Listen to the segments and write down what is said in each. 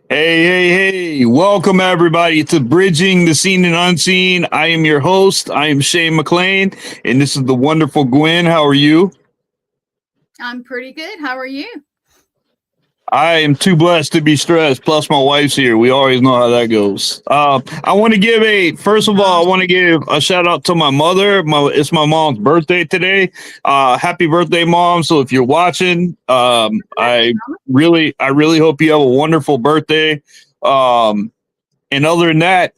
Hey, welcome everybody to Bridging the Seen and Unseen. I am your host. I am Shane McLain, and this is the wonderful Gwen. How are you? I'm pretty good. How are you? I am too blessed to be stressed. Plus, my wife's here. We always know how that goes. I want to give first of all, I want to give a shout out to my mother. It's my mom's birthday today. Happy birthday, mom! So if you're watching, I really hope you have a wonderful birthday. And other than that,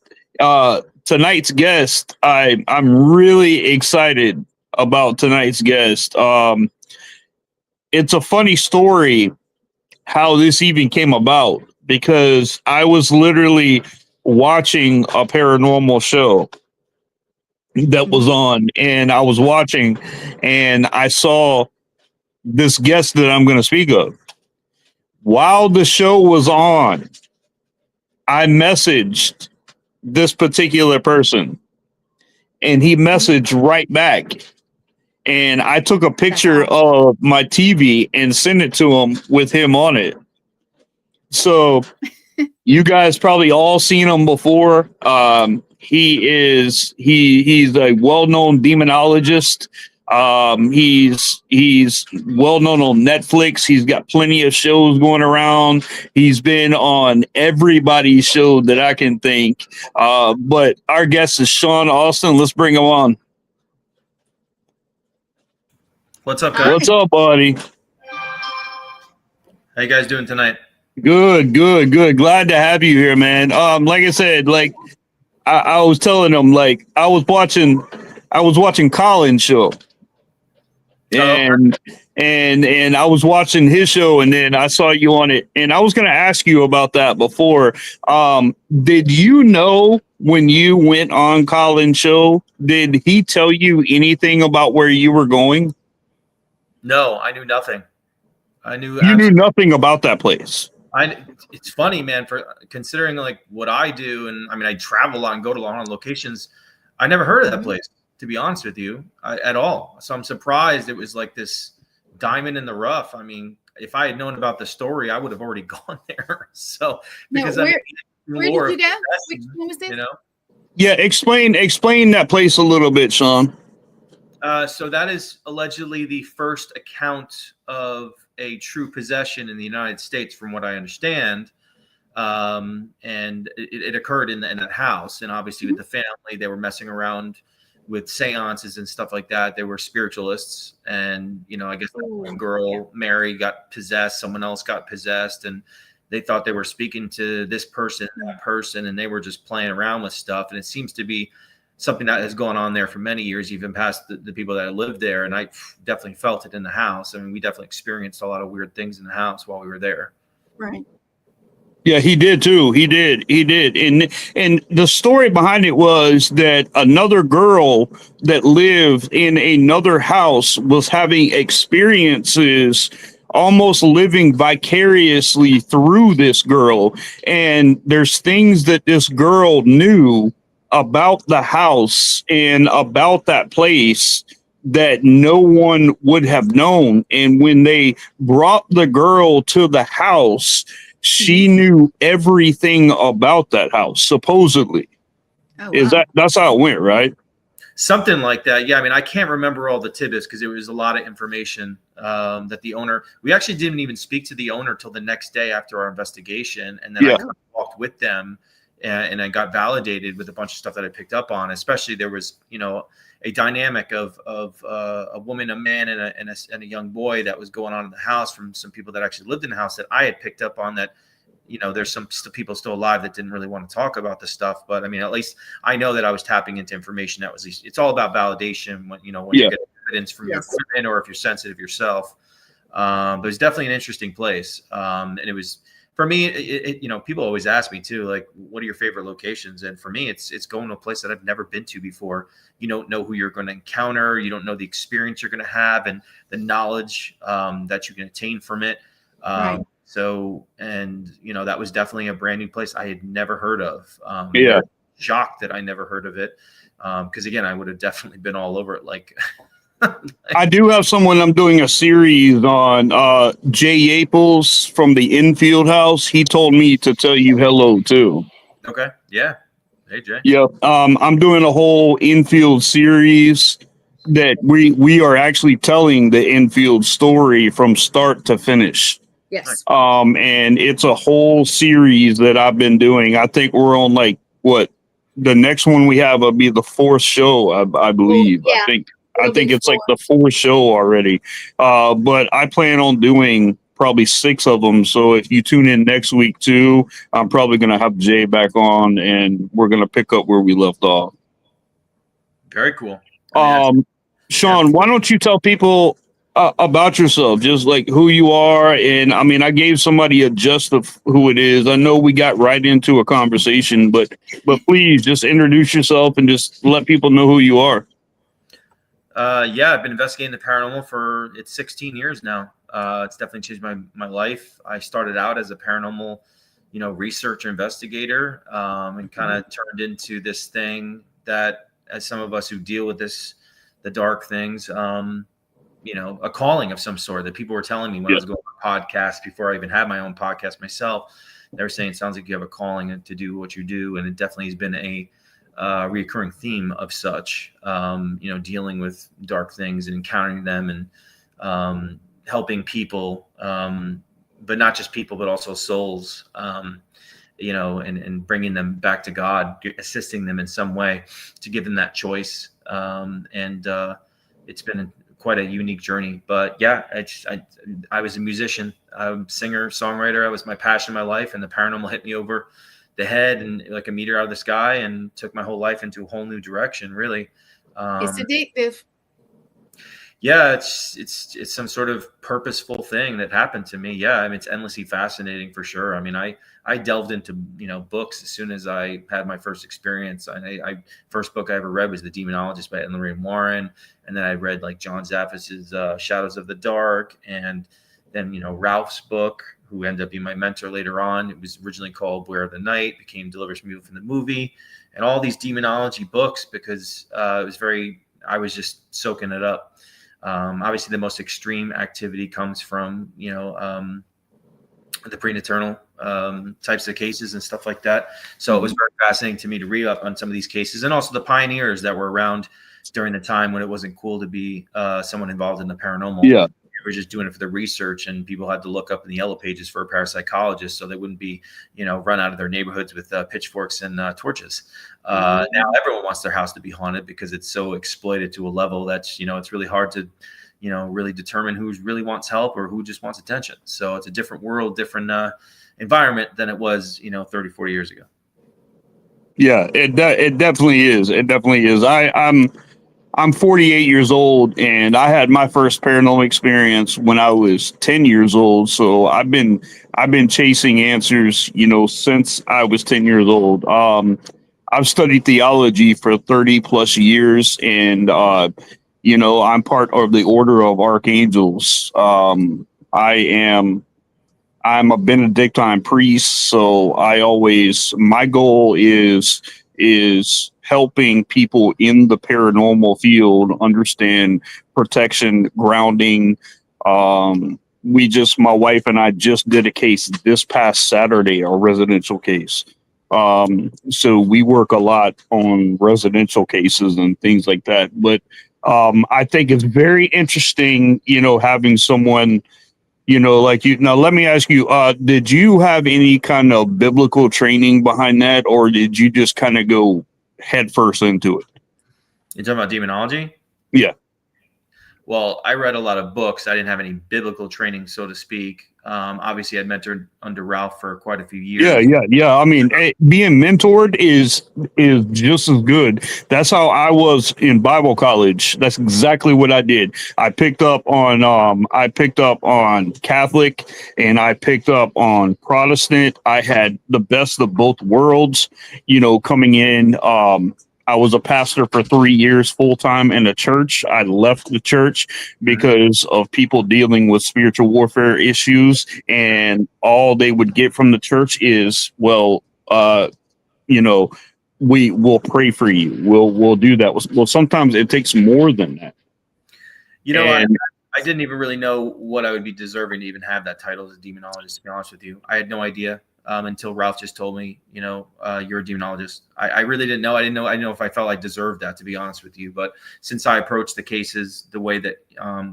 tonight's guest, I'm really excited about tonight's guest. It's a funny story how this even came about because I was literally watching a paranormal show that was on, and I was watching, and I saw this guest that I'm going to speak of. While the show was on, I messaged this particular person, and he messaged right back. And I took a picture of my TV and sent it to him with him on it. So you guys probably all seen him before. He's a well-known demonologist. He's well-known on Netflix. He's got plenty of shows going around. He's been on everybody's show that I can think. But our guest is Sean Austin. Let's bring him on. What's up, guys? What's up, buddy? How you guys doing tonight? Good. Glad to have you here, man. Like I said, like I was telling them, like I was watching Colin's show, and I was watching his show, and then I saw you on it, and I was going to ask you about that before. Did you know when you went on Colin's show? Did he tell you anything about where you were going? No, I knew nothing. You knew nothing about that place. It's funny, man, for considering like what I do, and I mean, I travel a lot and go to a lot of locations. I never heard of that place, to be honest with you, at all. So I'm surprised it was like this diamond in the rough. I mean, if I had known about the story, I would have already gone there. So because where did you go? Which one was this? You know? Yeah, explain that place a little bit, Sean. So that is allegedly the first account of a true possession in the United States, from what I understand. And it occurred in that house. And obviously with the family, they were messing around with seances and stuff like that. They were spiritualists. And, you know, I guess that girl, Mary, got possessed. Someone else got possessed. And they thought they were speaking to this person, that person, and they were just playing around with stuff. And it seems to be something that has gone on there for many years, even past the people that lived there. And I definitely felt it in the house. I mean, we definitely experienced a lot of weird things in the house while we were there. Right. Yeah, he did too. He did. And the story behind it was that another girl that lived in another house was having experiences, almost living vicariously through this girl. And there's things that this girl knew about the house and about that place that no one would have known. And when they brought the girl to the house, she knew everything about that house, supposedly. Oh, wow. That's how it went, right? Something like that. Yeah. I mean, I can't remember all the tidbits because it was a lot of information that the owner, we actually didn't even speak to the owner till the next day after our investigation. And then I kind of walked with them and I got validated with a bunch of stuff that I picked up on. Especially there was, you know, a dynamic of a woman, a man, and a young boy that was going on in the house from some people that actually lived in the house that I had picked up on. That, you know, there's some people still alive that didn't really want to talk about the stuff. But I mean, at least I know that I was tapping into information that was, it's all about validation when, you know, when you get evidence from your friend or if you're sensitive yourself. But it's definitely an interesting place. And it was, for me, you know, people always ask me too, like, what are your favorite locations? And for me, it's going to a place that I've never been to before. You don't know who you're going to encounter. You don't know the experience you're going to have and the knowledge that you can attain from it. Right. So, and, you know, that was definitely a brand new place I had never heard of. Yeah. Shocked that I never heard of it. Because again, I would have definitely been all over it like I do have someone I'm doing a series on, Jay Yaples from the Infield House. He told me to tell you hello too. Okay. Yeah. Hey, Jay. Yep. I'm doing a whole infield series that we are actually telling the infield story from start to finish. Yes. And it's a whole series that I've been doing. I think we're on like what the next one we have will be the fourth show, I believe. Yeah. I think it's like the fourth show already. But I plan on doing probably 6 of them. So if you tune in next week too, I'm probably going to have Jay back on and we're going to pick up where we left off. Very cool. Sean, why don't you tell people about yourself, just like who you are? And I mean, I gave somebody a gist of who it is. I know we got right into a conversation, but please just introduce yourself and just let people know who you are. Yeah, I've been investigating the paranormal for 16 years now. It's definitely changed my life. I started out as a paranormal, researcher investigator, and kind of turned into this thing that, as some of us who deal with the dark things, a calling of some sort that people were telling me when I was going on podcasts before I even had my own podcast myself. They were saying, it sounds like you have a calling to do what you do. And it definitely has been a recurring theme of such, dealing with dark things and encountering them and helping people, but not just people, but also souls, and bringing them back to God, assisting them in some way to give them that choice. It's been quite a unique journey, but yeah, I was a musician, singer-songwriter. That was my passion in my life, and the paranormal hit me over the head and like a meteor out of the sky and took my whole life into a whole new direction, really. It's addictive. Yeah, it's some sort of purposeful thing that happened to me. Yeah, I mean, it's endlessly fascinating for sure. I mean, I delved into books as soon as I had my first experience. I first book I ever read was The Demonologist by Lorraine Warren, and then I read like John Zaffis's Shadows of the Dark, and then Ralph's book, who ended up being my mentor later on. It was originally called Beware of the Night, became Delivers Me from the movie, and all these demonology books, because I was just soaking it up. Obviously, the most extreme activity comes from the prenaternal types of cases and stuff like that. So it was very fascinating to me to read up on some of these cases, and also the pioneers that were around during the time when it wasn't cool to be someone involved in the paranormal. Yeah. We were just doing it for the research, and people had to look up in the yellow pages for a parapsychologist so they wouldn't be, run out of their neighborhoods with pitchforks and torches. Now everyone wants their house to be haunted because it's so exploited to a level that's, it's really hard to, really determine who really wants help or who just wants attention. So it's a different world, different environment than it was, 30, 40 years ago. Yeah, it definitely is. It definitely is. I'm 48 years old, and I had my first paranormal experience when I was 10 years old. So I've been chasing answers, since I was 10 years old. I've studied theology for 30 plus years, and I'm part of the Order of Archangels. I'm a Benedictine priest, so my goal is helping people in the paranormal field understand protection, grounding. My wife and I just did a case this past Saturday, a residential case. So we work a lot on residential cases and things like that. But I think it's very interesting, having someone, like you. Now, let me ask you, did you have any kind of biblical training behind that, or did you just kind of go head first into it? You're talking about demonology? Yeah. Well, I read a lot of books. I didn't have any biblical training, so to speak. Obviously, I'd mentored under Ralph for quite a few years. Yeah. I mean, being mentored is just as good. That's how I was in Bible college. That's exactly what I did. I picked up on Catholic, and I picked up on Protestant. I had the best of both worlds, coming in. I was a pastor for 3 years full time in a church. I left the church because of people dealing with spiritual warfare issues, and all they would get from the church is, we will pray for you. We'll do that. Well, sometimes it takes more than that. I didn't even really know what I would be deserving to even have that title as a demonologist, to be honest with you. I had no idea until Ralph just told me, you're a demonologist. I really didn't know. I didn't know if I felt I deserved that, to be honest with you. But since I approached the cases the way that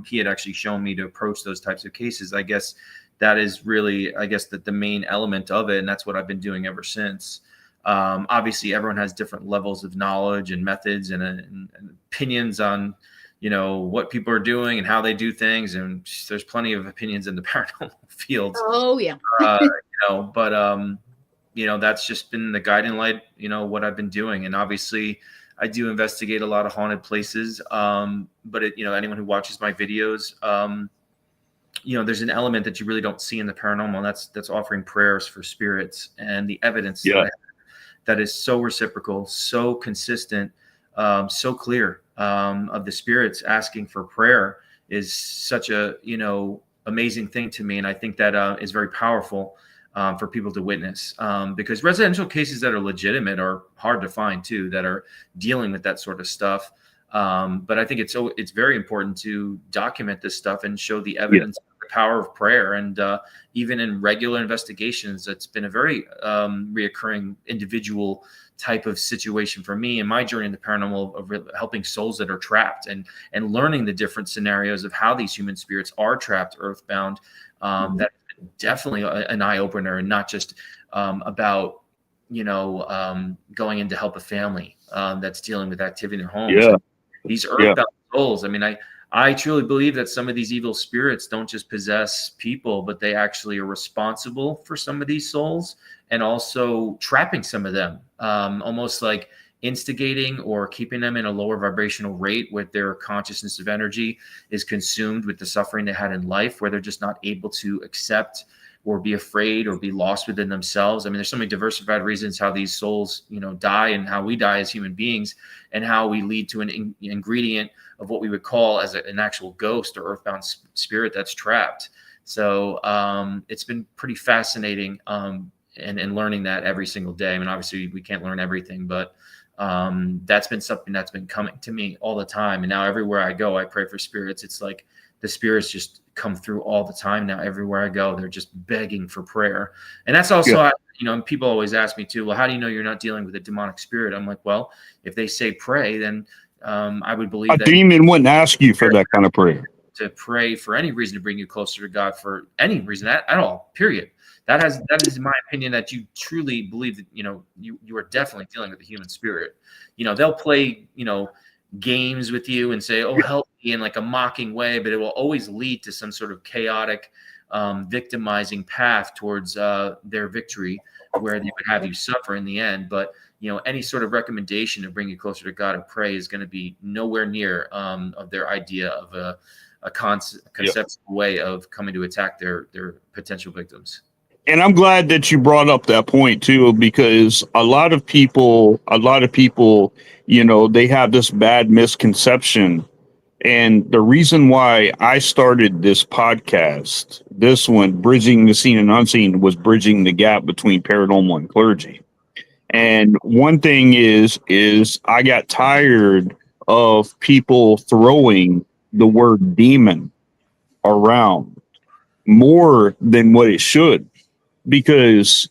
he had actually shown me to approach those types of cases, I guess that is really, the main element of it. And that's what I've been doing ever since. Obviously, everyone has different levels of knowledge and methods and opinions on what people are doing and how they do things, and there's plenty of opinions in the paranormal field. Oh yeah. That's just been the guiding light, what I've been doing. And obviously I do investigate a lot of haunted places, but anyone who watches my videos, there's an element that you really don't see in the paranormal, and that's offering prayers for spirits, and the evidence that is so reciprocal, so consistent, so clear, of the spirits asking for prayer is such a amazing thing to me. And I think that is very powerful for people to witness, because residential cases that are legitimate are hard to find too, that are dealing with that sort of stuff. But I think it's very important to document this stuff and show the evidence of the power of prayer. And even in regular investigations, it's been a very reoccurring individual type of situation for me in my journey in the paranormal, of helping souls that are trapped and learning the different scenarios of how these human spirits are trapped earthbound. That's definitely an eye opener, and not just about going in to help a family that's dealing with activity in their homes. These earthbound souls. I mean, I truly believe that some of these evil spirits don't just possess people, but they actually are responsible for some of these souls, and also trapping some of them, almost like instigating or keeping them in a lower vibrational rate where their consciousness of energy is consumed with the suffering they had in life, where they're just not able to accept or be afraid or be lost within themselves. I mean, there's so many diversified reasons how these souls, die, and how we die as human beings, and how we lead to an ingredient of what we would call as an actual ghost or earthbound spirit that's trapped. So it's been pretty fascinating, and learning that every single day. I mean, obviously we can't learn everything, but that's been something that's been coming to me all the time. And now everywhere I go, I pray for spirits. It's like the spirits just come through all the time now. Everywhere I go, they're just begging for prayer. And that's also, and people always ask me too, well, how do you know you're not dealing with a demonic spirit? I'm like, well, if they say pray, then I would believe a demon wouldn't ask you for that kind of prayer. To pray for any reason, to bring you closer to God for any reason at all, period. That is my opinion, that you truly believe that, you are definitely dealing with the human spirit. They'll play, games with you and say, oh, help me, in like a mocking way, but it will always lead to some sort of chaotic, victimizing path towards their victory, where they would have you suffer in the end. But any sort of recommendation to bring you closer to God and pray is going to be nowhere near of their idea of a conceptual way of coming to attack their potential victims. And I'm glad that you brought up that point too, because a lot of people, they have this bad misconception. And the reason why I started this podcast, this one, Bridging the Seen and Unseen, was bridging the gap between paranormal and clergy. And one thing is I got tired of people throwing the word demon around more than what it should. Because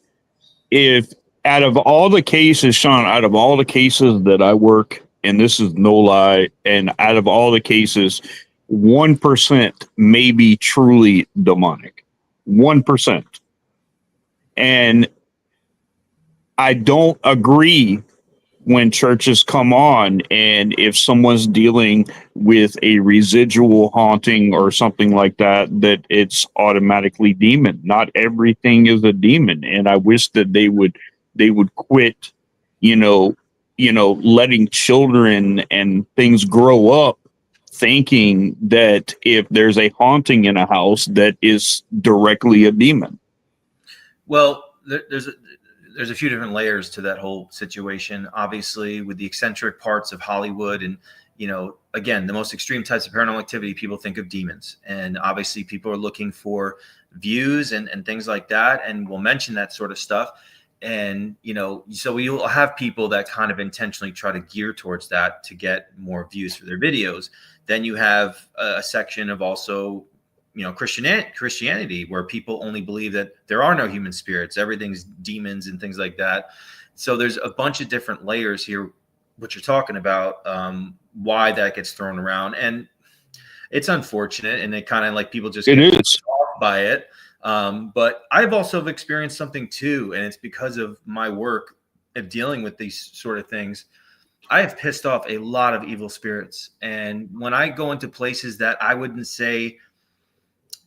if out of all the cases, Sean, out of all the cases that I work, and this is no lie, and out of all the cases, 1% may be truly demonic. 1%. And I don't agree when churches come on, and if someone's dealing with a residual haunting or something like that, that it's automatically demon. Not everything is a demon. And I wish that they would quit, letting children and things grow up thinking that if there's a haunting in a house, that is directly a demon. Well, there's a few different layers to that whole situation. Obviously, with the eccentric parts of Hollywood, and again, the most extreme types of paranormal activity, people think of demons, and obviously people are looking for views and things like that, and we'll mention that sort of stuff. And so we will have people that kind of intentionally try to gear towards that to get more views for their videos. Then you have a section of also, Christianity, where people only believe that there are no human spirits, everything's demons and things like that. So there's a bunch of different layers here, what you're talking about, why that gets thrown around. And it's unfortunate, and it kind of like people just get off by it. But I've also experienced something too, and it's because of my work of dealing with these sort of things. I have pissed off a lot of evil spirits. And when I go into places that I wouldn't say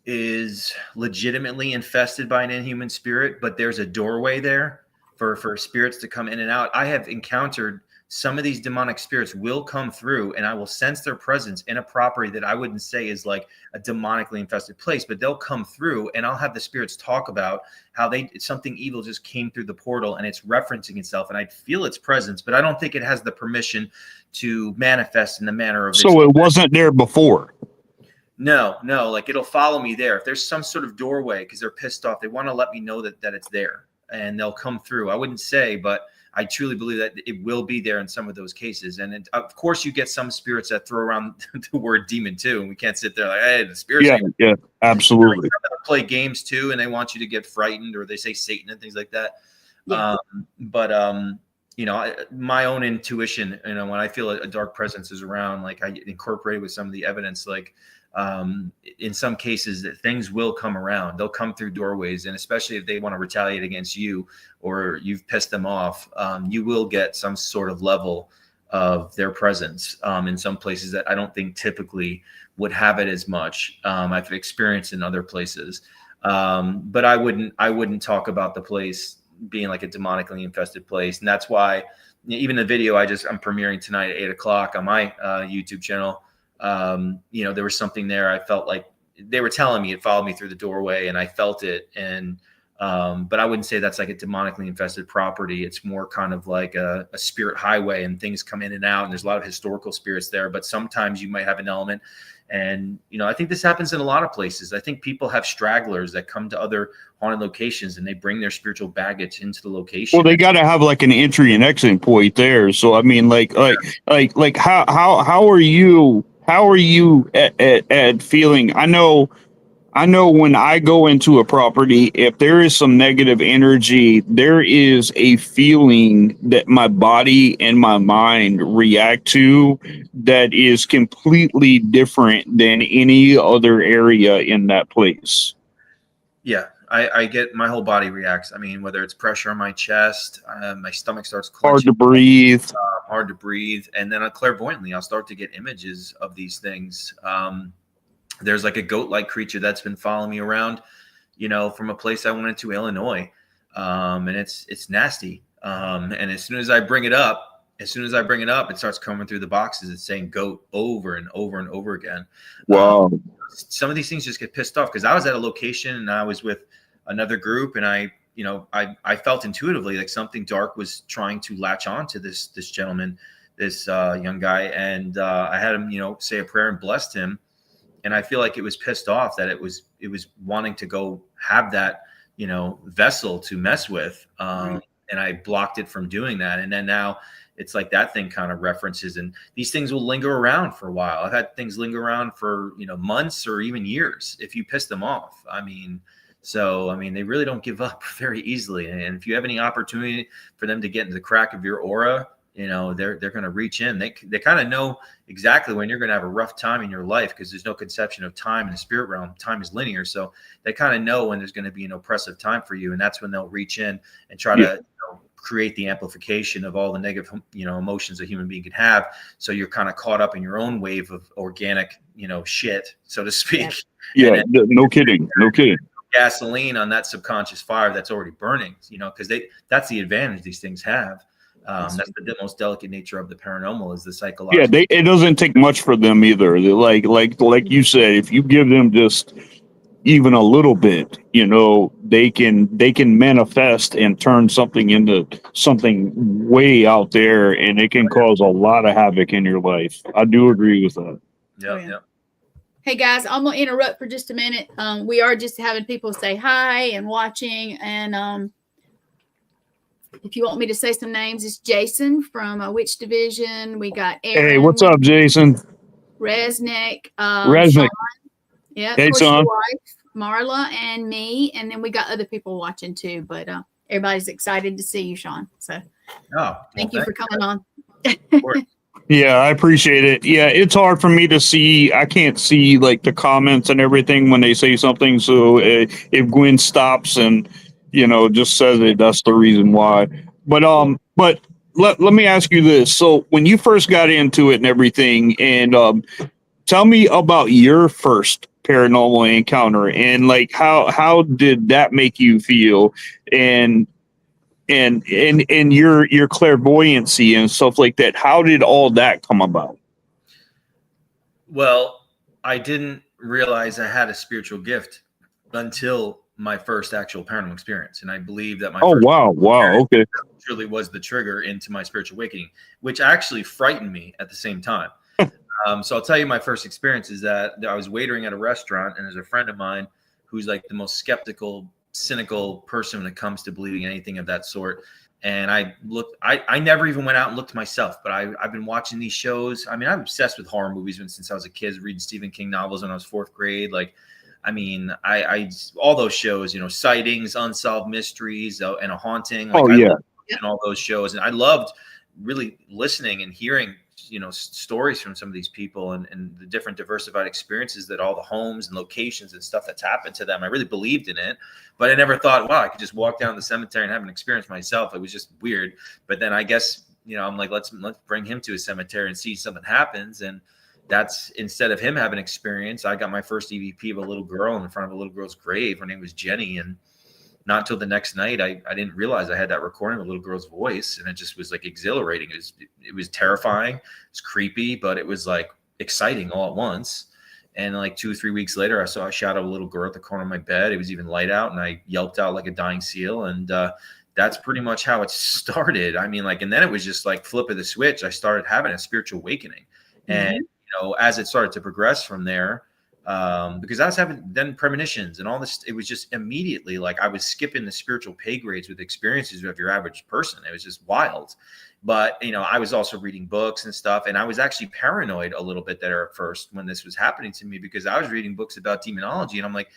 is legitimately infested by an inhuman spirit, but there's a doorway there for spirits to come in and out, I have encountered some of these demonic spirits will come through, and I will sense their presence in a property that I wouldn't say is like a demonically infested place, but they'll come through, and I'll have the spirits talk about how something evil just came through the portal and it's referencing itself, and I feel its presence, but I don't think it has the permission to manifest in the manner of. So it wasn't there before. No, like it'll follow me there. If there's some sort of doorway, because they're pissed off, they want to let me know that it's there, and they'll come through. I wouldn't say, but I truly believe that it will be there in some of those cases. And of course, you get some spirits that throw around the word demon too, and we can't sit there like, hey, the spirits. Yeah, absolutely. Play games too, and they want you to get frightened, or they say Satan and things like that. Yeah. My own intuition, when I feel a dark presence is around, like I incorporate with some of the evidence, like in some cases that things will come around. They'll come through doorways, and especially if they want to retaliate against you or you've pissed them off, you will get some sort of level of their presence in some places that I don't think typically would have it as much. I've experienced in other places, but I wouldn't talk about the place being like a demonically infested place. And that's why even the video I'm premiering tonight at 8:00 on my YouTube channel, there was something there. I felt like they were telling me it followed me through the doorway, and I felt it. And but I wouldn't say that's like a demonically infested property. It's more kind of like a spirit highway, and things come in and out, and there's a lot of historical spirits there, but sometimes you might have an element. And, I think this happens in a lot of places. I think people have stragglers that come to other haunted locations, and they bring their spiritual baggage into the location. Well, they got to have like an entry and exit point there. So, I mean, how are you at feeling? I know when I go into a property, if there is some negative energy, there is a feeling that my body and my mind react to that is completely different than any other area in that place. Yeah, I get, my whole body reacts. I mean, whether it's pressure on my chest, my stomach starts clenching. Hard to breathe. And then clairvoyantly, I'll start to get images of these things. There's like a goat-like creature that's been following me around, from a place I went into, Illinois. And it's nasty. And as soon as I bring it up, it starts coming through the boxes. It's saying goat over and over and over again. Wow. Some of these things just get pissed off, because I was at a location and I was with another group, and I felt intuitively like something dark was trying to latch on to this gentleman, this young guy. And I had him, say a prayer and blessed him. And I feel like it was pissed off that it was wanting to go have that, vessel to mess with. And I blocked it from doing that. And then now it's like that thing kind of references, and these things will linger around for a while. I've had things linger around for, months or even years if you piss them off. They really don't give up very easily. And if you have any opportunity for them to get into the crack of your aura, they're going to reach in. They kind of know exactly when you're going to have a rough time in your life, because there's no conception of time in the spirit realm. Time is linear. So they kind of know when there's going to be an oppressive time for you. And that's when they'll reach in and try to create the amplification of all the negative, emotions a human being can have. So you're kind of caught up in your own wave of organic, shit, so to speak. Yeah. No kidding. Gasoline on that subconscious fire that's already burning, because that's the advantage these things have. That's the most delicate nature of the paranormal, is the psychological. Yeah, it doesn't take much for them either. Like you said, if you give them just even a little bit, they can manifest and turn something into something way out there, and it can cause a lot of havoc in your life. I do agree with that. Yeah. Hey guys, I'm gonna interrupt for just a minute. We are just having people say hi and watching, and if you want me to say some names, it's Jason from Witch Division. We got Aaron. Hey, what's up, Jason? Resnick, Resnick. Sean. Yeah, of Hey, course, your Sean. wife, Marla, and me. And then we got other people watching too. But everybody's excited to see you, Sean. So thank you for coming on. Yeah, I appreciate it. Yeah, it's hard for me to see. I can't see like the comments and everything when they say something. So if Gwen stops and just says it, that's the reason why. But let me ask you this. So when you first got into it and everything, and tell me about your first paranormal encounter and like how did that make you feel and your clairvoyancy and stuff like that. How did all that come about? Well, I didn't realize I had a spiritual gift until my first actual paranormal experience. And I believe that my Oh, first wow. Okay. truly was the trigger into my spiritual awakening, which actually frightened me at the same time. So I'll tell you my first experience is that I was waitering at a restaurant, and there's a friend of mine who's like the most skeptical, cynical person when it comes to believing anything of that sort. And I never even went out and looked myself, but I've been watching these shows. I mean, I'm obsessed with horror movies since I was a kid, reading Stephen King novels when I was fourth grade. Like, I mean, I all those shows, Sightings, Unsolved Mysteries, and A Haunting. Like, I loved all those shows, and I loved really listening and hearing stories from some of these people and the different diversified experiences that all the homes and locations and stuff that's happened to them. I really believed in it, but I never thought, wow, I could just walk down the cemetery and have an experience myself. It was just weird. But then I guess, I'm like, let's bring him to a cemetery and see something happens. And that's, instead of him having an experience, I got my first EVP of a little girl in front of a little girl's grave. Her name was Jenny. And not until the next night, I didn't realize I had that recording of a little girl's voice, and it just was like exhilarating. It was terrifying, it was creepy, but it was like exciting all at once. And like 2 or 3 weeks later, I saw a shadow of a little girl at the corner of my bed. It was even light out, and I yelped out like a dying seal. And that's pretty much how it started. I mean, and then it was just like flip of the switch. I started having a spiritual awakening, and as it started to progress from there. Because I was having then premonitions and all this. It was just immediately like I was skipping the spiritual pay grades with experiences of your average person. It was just wild. But, I was also reading books and stuff. And I was actually paranoid a little bit there at first when this was happening to me, because I was reading books about demonology. And I'm like,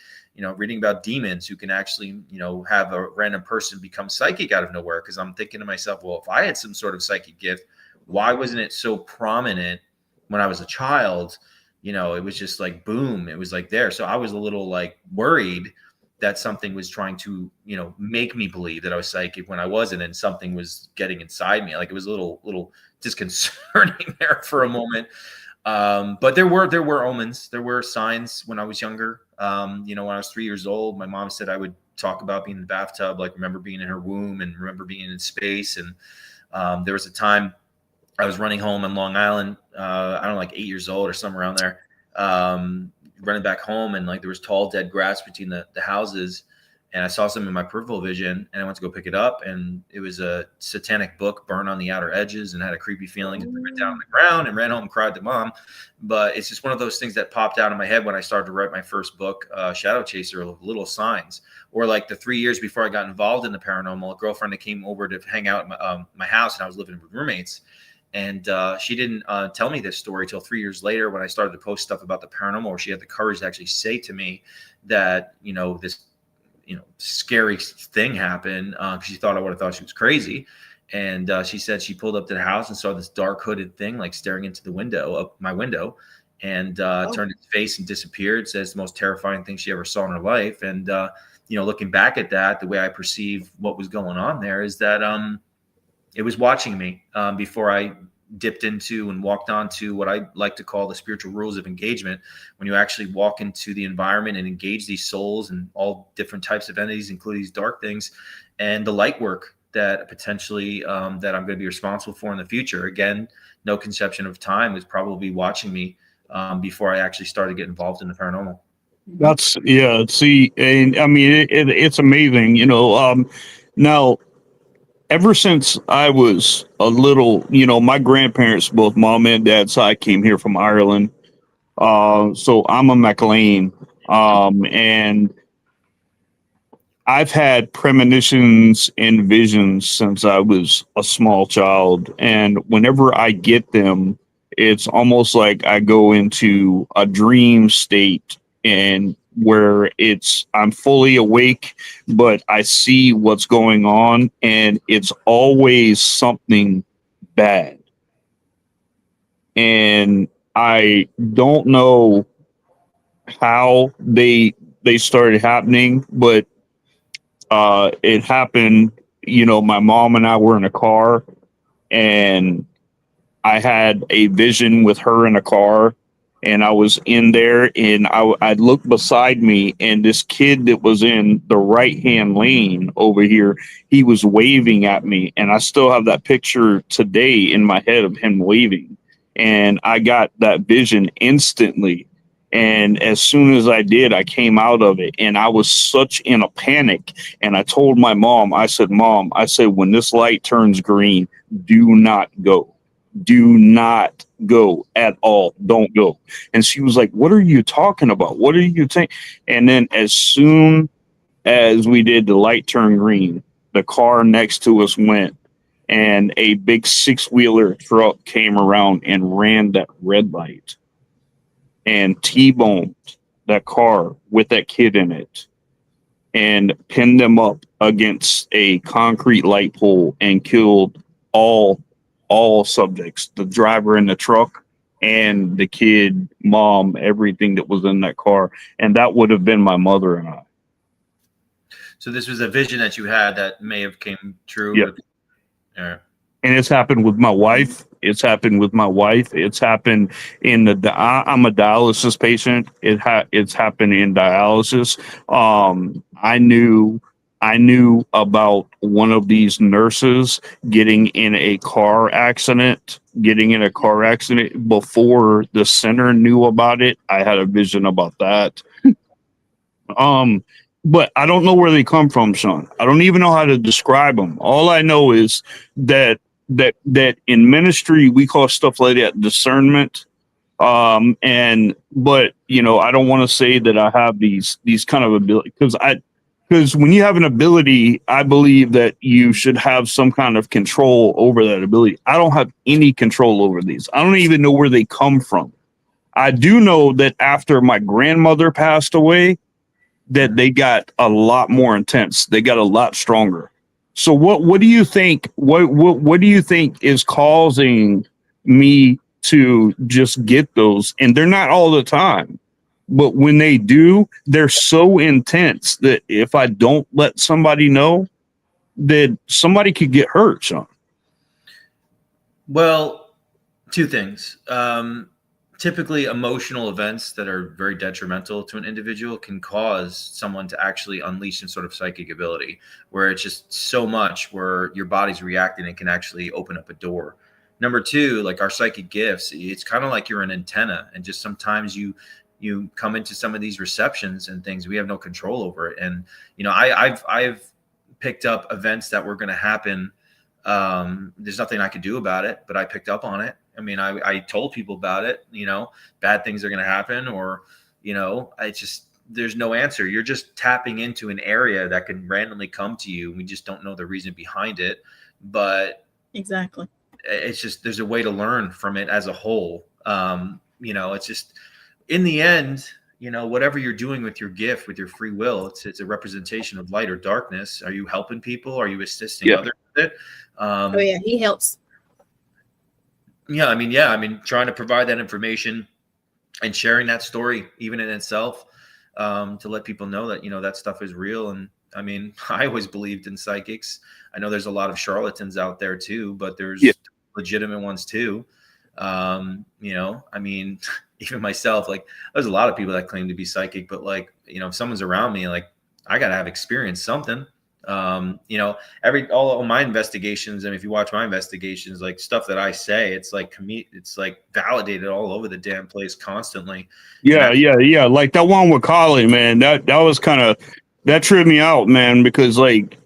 reading about demons who can actually, have a random person become psychic out of nowhere. Because I'm thinking to myself, well, if I had some sort of psychic gift, why wasn't it so prominent when I was a child? It was just like, boom, it was like there. So I was a little like worried that something was trying to, make me believe that I was psychic when I wasn't, and something was getting inside me. Like, it was a little disconcerting there for a moment. But there were omens, there were signs when I was younger. When I was 3 years old, my mom said I would talk about being in the bathtub, like remember being in her womb and remember being in space. And there was a time I was running home on Long Island, I don't know, like 8 years old or somewhere around there, running back home, and like there was tall dead grass between the houses, and I saw something in my peripheral vision, and I went to go pick it up, and it was a satanic book burned on the outer edges and had a creepy feeling, and threw it down on the ground and ran home and cried to Mom. But it's just one of those things that popped out of my head when I started to write my first book, Shadow Chaser, of little signs. Or like the 3 years before I got involved in the paranormal, a girlfriend that came over to hang out at my house, and I was living with roommates. And she didn't tell me this story till 3 years later, when I started to post stuff about the paranormal, where she had the courage to actually say to me that, this, scary thing happened. She thought I would have thought she was crazy. And she said she pulled up to the house and saw this dark hooded thing, like staring into the window of my window, and turned its face and disappeared. Says the most terrifying thing she ever saw in her life. And, looking back at that, the way I perceive what was going on there is that, it was watching me before I dipped into and walked onto what I like to call the spiritual rules of engagement. When you actually walk into the environment and engage these souls and all different types of entities, including these dark things, and the light work that potentially that I'm going to be responsible for in the future. Again, no conception of time, was probably watching me before I actually started getting involved in the paranormal. That's see, and I mean it's amazing, now. Ever since I was a little, my grandparents, both mom and dad side, came here from Ireland. So I'm a McLain. And I've had premonitions and visions since I was a small child. And whenever I get them, It's almost like I go into a dream state, and where I'm fully awake, but I see what's going on, and it's always something bad. And I don't know how they started happening, but it happened. My mom and I were in a car, and I had a vision with her in a car, and I was in there, and I looked beside me, and this kid that was in the right hand lane over here, he was waving at me, and I still have that picture today in my head of him waving, and I got that vision instantly. And as soon as I did, I came out of it, and I was such in a panic. And I told my mom, I said, Mom, I said, when this light turns green, do not go. Do not go at all. Don't go. And she was like, what are you talking about? What are you saying? And then as soon as we did, the light turn green, the car next to us went, and a big 6-wheeler truck came around and ran that red light and T-boned that car with that kid in it and pinned them up against a concrete light pole and killed all subjects, the driver in the truck and the kid, mom, everything that was in that car. And that would have been my mother and I. So this was a vision that you had that may have came true. Yeah. Yeah. And it's happened with my wife. It's happened in I'm a dialysis patient. It's happened in dialysis. I knew about one of these nurses getting in a car accident before the center knew about it. I had a vision about that. But I don't know where they come from, Sean. I don't even know how to describe them. All I know is that in ministry we call stuff like that discernment. But I don't want to say that I have these kind of ability, because when you have an ability, I believe that you should have some kind of control over that ability. I don't have any control over these. I don't even know where they come from. I do know that after my grandmother passed away, that they got a lot more intense. They got a lot stronger. So what do you think? What do you think is causing me to just get those? And they're not all the time, but when they do, they're so intense that if I don't let somebody know, that somebody could get hurt, Sean. Well, two things. Typically, emotional events that are very detrimental to an individual can cause someone to actually unleash some sort of psychic ability, where it's just so much where your body's reacting and can actually open up a door. Number two, like our psychic gifts, it's kind of like you're an antenna, and just sometimes you come into some of these receptions and things, we have no control over it. And I've picked up events that were going to happen. There's nothing I could do about it, but I picked up on it. I mean, I told people about it, bad things are going to happen, or, there's no answer. You're just tapping into an area that can randomly come to you. We just don't know the reason behind it, but exactly. It's just, there's a way to learn from it as a whole. It's just in the end, whatever you're doing with your gift, with your free will, it's a representation of light or darkness. Are you helping people? Are you assisting others with it? He helps. I mean, trying to provide that information and sharing that story, even in itself, to let people know that, that stuff is real. And I mean, I always believed in psychics. I know there's a lot of charlatans out there too, but there's legitimate ones too. I mean, even myself, like there's a lot of people that claim to be psychic, but like, if someone's around me, like I got to have experienced something. All of my investigations, and if you watch my investigations, like stuff that I say, it's like validated all over the damn place constantly. Yeah. Like that one with Colin, man, that was that tripped me out, man, because like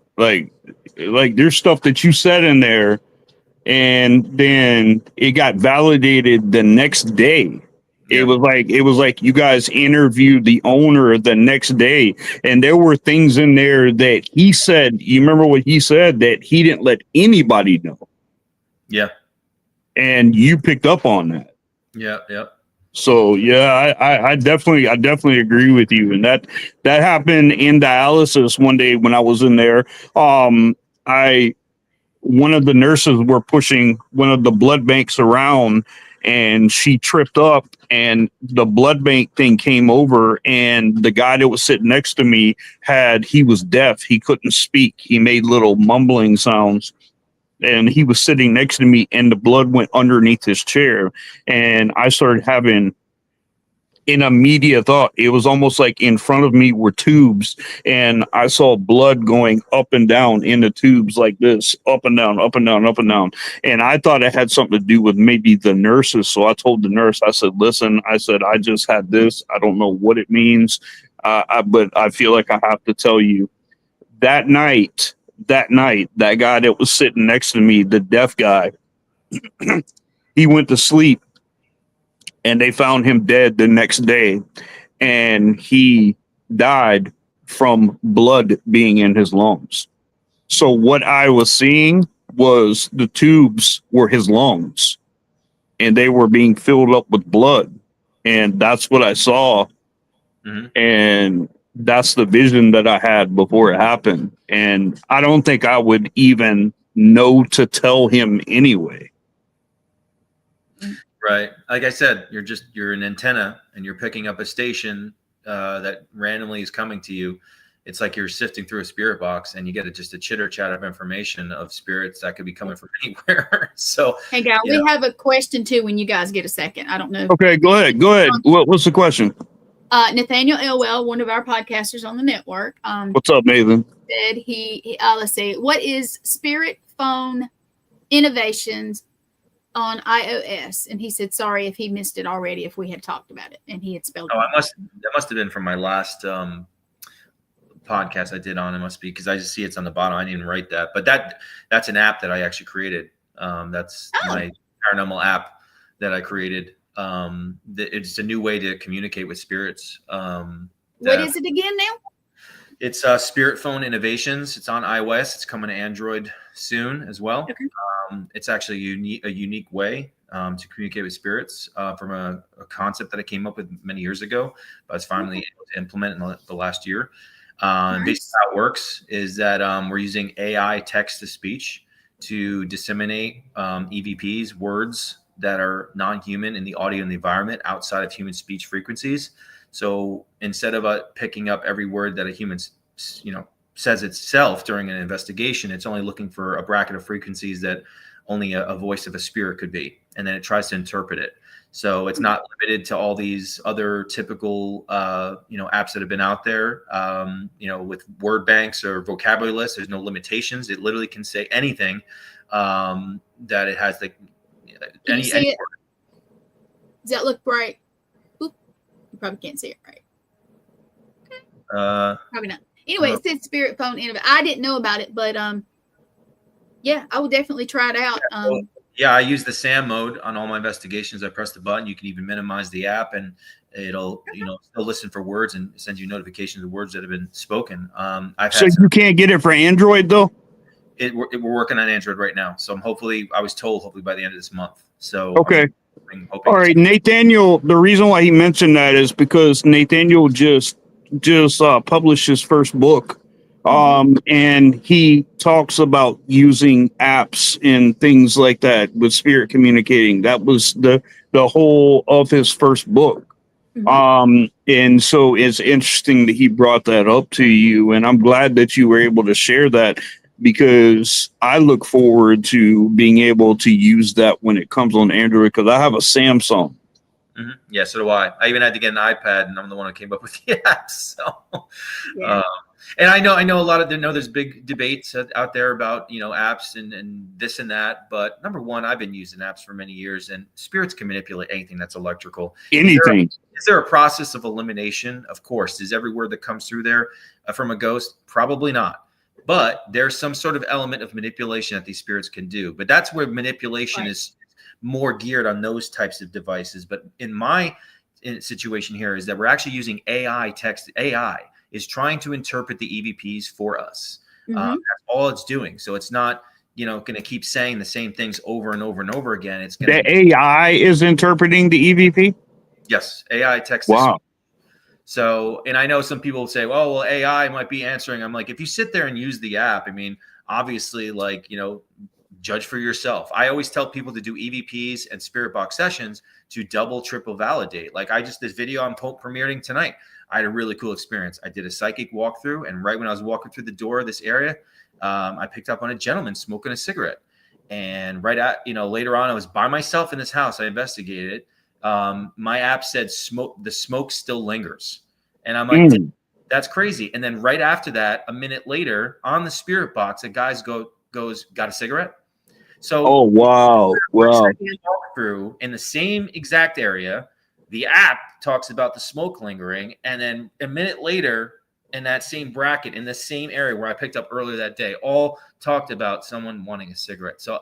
there's stuff that you said in there, and then it got validated the next day. Yeah. It was like you guys interviewed the owner the next day, and there were things in there that he said. You remember what he said, that he didn't let anybody know. Yeah. And you picked up on that. Yeah. Yeah. So yeah, I definitely agree with you. And that happened in dialysis one day when I was in there. I One of the nurses were pushing one of the blood banks around, and she tripped up, and the blood bank thing came over, and the guy that was sitting next to me he was deaf. He couldn't speak. He made little mumbling sounds, and he was sitting next to me, and the blood went underneath his chair, and I started having an immediate thought. It was almost like in front of me were tubes, and I saw blood going up and down in the tubes like this, up and down, up and down, up and down. And I thought it had something to do with maybe the nurses. So I told the nurse, I said, listen, I said, I just had this. I don't know what it means, but I feel like I have to tell you. That night, that guy that was sitting next to me, the deaf guy, he went to sleep, and they found him dead the next day, and he died from blood being in his lungs. So what I was seeing was the tubes were his lungs, and they were being filled up with blood. And that's what I saw. Mm-hmm. And that's the vision that I had before it happened. And I don't think I would even know to tell him anyway. Right. Like I said, you're an antenna, and you're picking up a station that randomly is coming to you. It's like you're sifting through a spirit box, and you get just a chitter chat of information of spirits that could be coming from anywhere. So, hey, guys, we have a question too when you guys get a second. I don't know. Okay, go ahead. What's the question? Nathaniel Elwell, one of our podcasters on the network. What's up, Nathan? Said let's see, what is Spirit Phone Innovations on iOS? And he said, sorry if he missed it already, if we had talked about it, and he had spelled it. That must have been from my last podcast I did on. It must be, because I just see it's on the bottom. I didn't even write that, but that's an app that I actually created. That's my paranormal app that I created. It's a new way to communicate with spirits. What is it again now? It's Spirit Phone Innovations. It's on iOS. It's coming to Android soon as well. Okay. It's actually a unique way to communicate with spirits from a concept that I came up with many years ago, but I was finally able to implement in the last year. Nice. Basically how it works is that we're using AI text-to-speech to disseminate EVPs, words that are non-human in the audio and the environment outside of human speech frequencies. So instead of picking up every word that a human, says itself during an investigation, it's only looking for a bracket of frequencies that only a voice of a spirit could be, and then it tries to interpret it. So it's not limited to all these other typical, apps that have been out there, with word banks or vocabulary lists. There's no limitations. It literally can say anything that it has. Can you see it? Does that look bright? Oop, you probably can't see it right. Okay. Probably not. Anyway, it said Spirit Phone Innovator. I didn't know about it, but yeah, I will definitely try it out. I use the SAM mode on all my investigations. I press the button. You can even minimize the app, and it'll still listen for words and send you notifications of words that have been spoken. You can't get it for Android though? We're working on Android right now, so I was told by the end of this month. So okay. All right, Nathaniel. The reason why he mentioned that is because Nathaniel just published his first book, and he talks about using apps and things like that with spirit communicating. That was the whole of his first book. And so it's interesting that he brought that up to you, and I'm glad that you were able to share that, because I look forward to being able to use that when it comes on Android, because I have a Samsung. Mm-hmm. Yeah, so do I. I even had to get an iPad, and I'm the one who came up with the app. So, yeah. And I know a lot of there's big debates out there about apps and this and that. But number one, I've been using apps for many years, and spirits can manipulate anything that's electrical. Anything. Is there a process of elimination? Of course. Is every word that comes through there from a ghost? Probably not. But there's some sort of element of manipulation that these spirits can do. But that's where manipulation is more geared on those types of devices. But in my situation here is that we're actually using AI text. AI is trying to interpret the EVPs for us. That's all it's doing. So it's not going to keep saying the same things over and over and over again. It's going to The AI is interpreting the EVP. Yes, AI text. Wow. So, and I know some people say, well, AI might be answering. I'm like, if you sit there and use the app, I mean, obviously, like, judge for yourself. I always tell people to do EVPs and spirit box sessions to double, triple validate. Like this video I'm premiering tonight, I had a really cool experience. I did a psychic walkthrough, and right when I was walking through the door of this area, I picked up on a gentleman smoking a cigarette. And later on, I was by myself in this house. I investigated it. My app said the smoke still lingers. And I'm like, that's crazy. And then right after that, a minute later on the spirit box, a guy's goes, got a cigarette. So, oh, wow. Through in the same exact area, the app talks about the smoke lingering. And then a minute later, in that same bracket, in the same area where I picked up earlier that day, all talked about someone wanting a cigarette. So,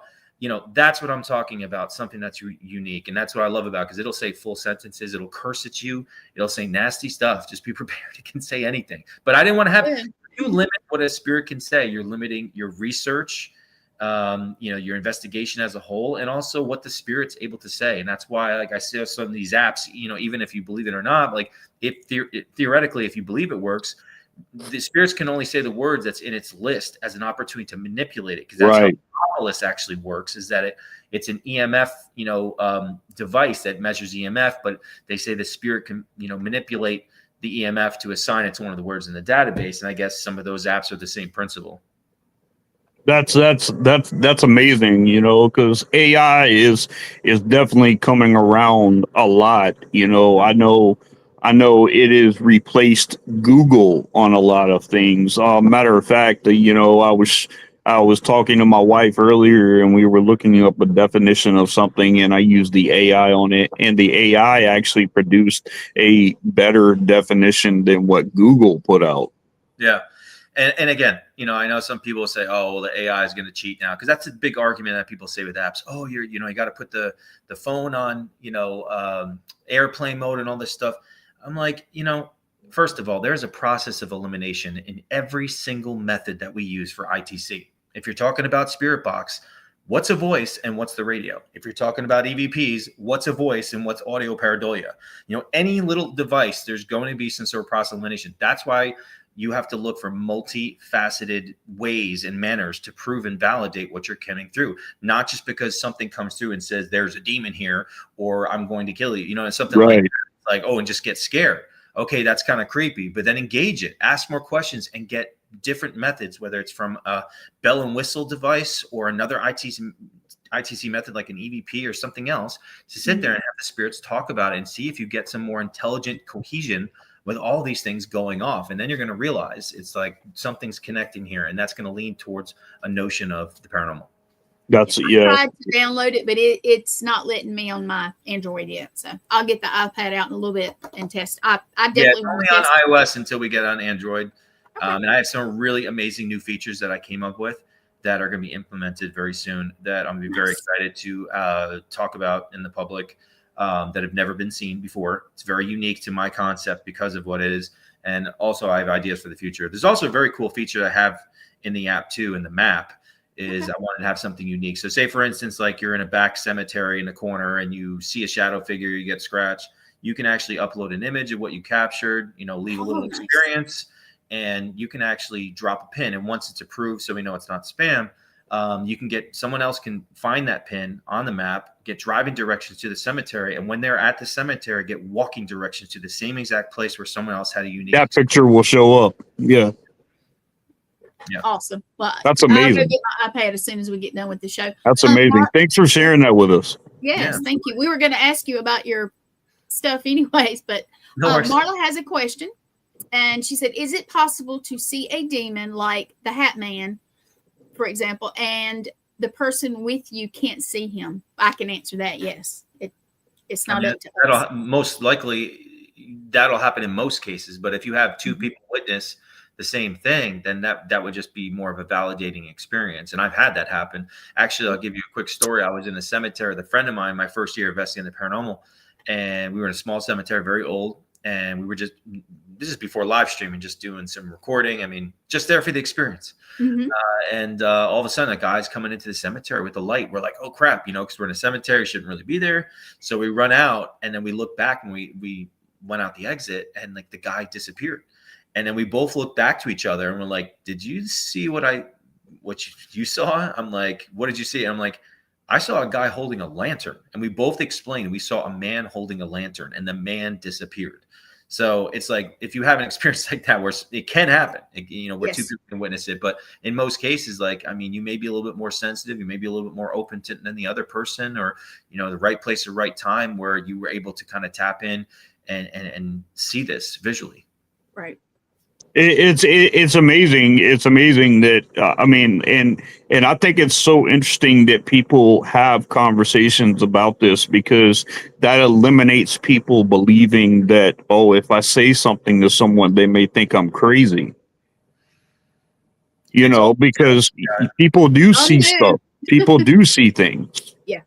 that's what I'm talking about, something that's unique. And that's what I love about, because it'll say full sentences. It'll curse at you. It'll say nasty stuff. Just be prepared. It can say anything. But I didn't want to have, if you limit what a spirit can say, you're limiting your research, your investigation as a whole, and also what the spirit's able to say. And that's why, like I say, some of these apps, even if you believe it or not, like theoretically, if you believe it works, the spirits can only say the words that's in its list as an opportunity to manipulate it. Because that's how Nautilus actually works, is that it's an EMF, device that measures EMF, but they say the spirit can, manipulate the EMF to assign it to one of the words in the database. And I guess some of those apps are the same principle. That's amazing, because AI is definitely coming around a lot. I know it has replaced Google on a lot of things. Matter of fact, I was talking to my wife earlier, and we were looking up a definition of something, and I used the AI on it, and the AI actually produced a better definition than what Google put out. Yeah. And again, I know some people say, oh, well, the AI is going to cheat now, because that's a big argument that people say with apps. Oh, you got to put the phone on, airplane mode and all this stuff. I'm like, first of all, there's a process of elimination in every single method that we use for ITC. If you're talking about spirit box, what's a voice and what's the radio? If you're talking about EVPs, what's a voice and what's audio pareidolia? Any little device, there's going to be some sort of process of elimination. That's why you have to look for multifaceted ways and manners to prove and validate what you're coming through. Not just because something comes through and says there's a demon here or I'm going to kill you. It's something like, oh, and just get scared. Okay, that's kind of creepy, but then engage it. Ask more questions and get different methods, whether it's from a bell and whistle device or another ITC method like an EVP or something else, to sit there and have the spirits talk about it and see if you get some more intelligent cohesion with all these things going off. And then you're going to realize it's like something's connecting here, and that's going to lean towards a notion of the paranormal. I tried to download it, but it's not letting me on my Android yet. So I'll get the iPad out in a little bit and test. I definitely only on iOS until we get on Android. Okay. And I have some really amazing new features that I came up with that are going to be implemented very soon, that I'm going to be very excited to talk about in the public, that have never been seen before. It's very unique to my concept because of what it is. And also I have ideas for the future. There's also a very cool feature I have in the app too, in the map, is I wanted to have something unique. So say, for instance, like you're in a back cemetery in the corner and you see a shadow figure, you get scratched. You can actually upload an image of what you captured, leave a little experience, and you can actually drop a pin. And once it's approved, so we know it's not spam, you can someone else can find that pin on the map, get driving directions to the cemetery. And when they're at the cemetery, get walking directions to the same exact place where someone else had a unique. That picture will show up. Yeah. Yeah. Awesome. Well, that's amazing. I'll go get my iPad as soon as we get done with the show. That's amazing. Thanks for sharing that with us. Yes, thank you. We were going to ask you about your stuff anyways, but Marla has a question, and she said, is it possible to see a demon like the Hat Man, for example, and the person with you can't see him? I can answer that. Yes. It's not up to us. Most likely that'll happen in most cases, but if you have two people witness the same thing, then that would just be more of a validating experience. And I've had that happen. Actually, I'll give you a quick story. I was in a cemetery with a friend of mine, my first year investigating the paranormal, and we were in a small cemetery, very old, and we were just this is before live streaming, just doing some recording. I mean, just there for the experience. Mm-hmm. And all of a sudden, a guy's coming into the cemetery with a light. We're like, oh crap, because we're in a cemetery, shouldn't really be there. So we run out, and then we look back, and we went out the exit, and like the guy disappeared. And then we both looked back to each other, and we're like, did you see what you saw? I'm like, what did you see? And I'm like, I saw a guy holding a lantern. And we both explained, we saw a man holding a lantern, and the man disappeared. So it's like, if you have an experience like that, where it can happen, where Yes. two people can witness it. But in most cases, like, I mean, you may be a little bit more sensitive. You may be a little bit more open to than the other person, or, the right place or right time where you were able to kind of tap in and see this visually. Right. It's amazing. It's amazing that I mean, and I think it's so interesting that people have conversations about this, because that eliminates people believing that, oh, if I say something to someone, they may think I'm crazy. Because people do see stuff. People do see things. Yeah.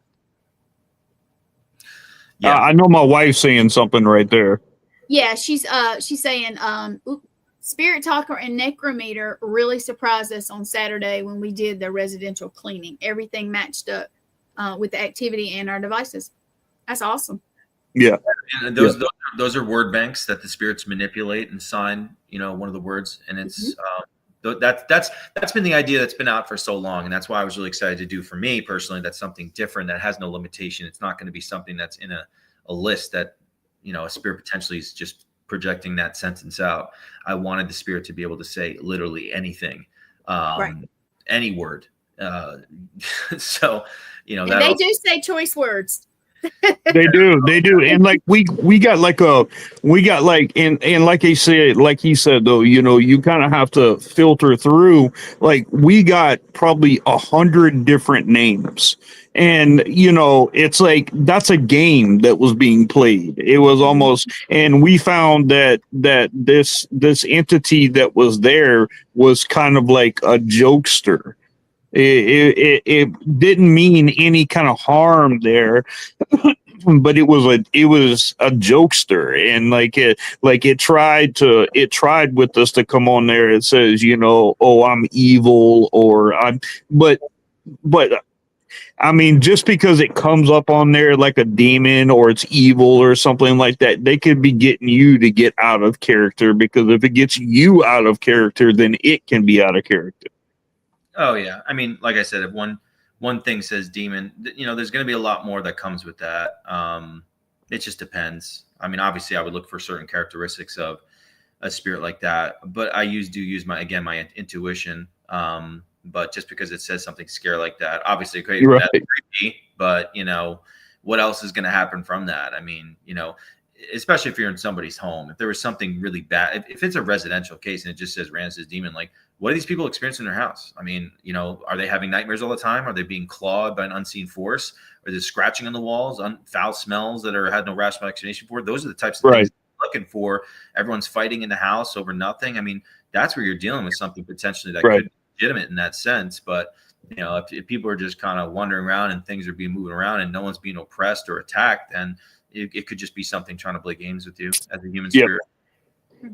I know my wife's saying something right there. Yeah, she's saying Spirit Talker and Necrometer really surprised us on Saturday when we did the residential cleaning. Everything matched up with the activity and our devices. That's awesome. Yeah. And those are word banks that the spirits manipulate and sign, one of the words. And it's that's been the idea that's been out for so long. And that's why I was really excited to do, for me personally, that's something different that has no limitation. It's not going to be something that's in a list that, a spirit potentially is just projecting that sentence out. I wanted the spirit to be able to say literally anything, any word. So, and they do say choice words. They do. And like we got like and like he said though, you kind of have to filter through. Like, we got probably 100 different names. And, it's like, that's a game that was being played. It was almost, and we found that this entity that was there was kind of like a jokester. It didn't mean any kind of harm there, but it was a jokester, and it tried with us to come on there. It says, oh, I'm evil, or but I mean, just because it comes up on there like a demon or it's evil or something like that, they could be getting you to get out of character, because if it gets you out of character, then it can be out of character. Oh yeah. I mean, like I said, if one thing says demon, there's going to be a lot more that comes with that. It just depends. I mean, obviously I would look for certain characteristics of a spirit like that, but I do use my intuition. But just because it says something scary like that, obviously that's creepy, but what else is going to happen from that? I mean, especially if you're in somebody's home, if there was something really bad, if it's a residential case and it just says Rance's demon, like, what are these people experiencing in their house? I mean, are they having nightmares all the time? Are they being clawed by an unseen force? Are they scratching on the walls, foul smells that had no rational explanation for? Those are the types of things you're looking for. Everyone's fighting in the house over nothing. I mean, that's where you're dealing with something potentially that could be legitimate in that sense. But, if people are just kind of wandering around and things are being moving around and no one's being oppressed or attacked, then it could just be something trying to play games with you as a human spirit.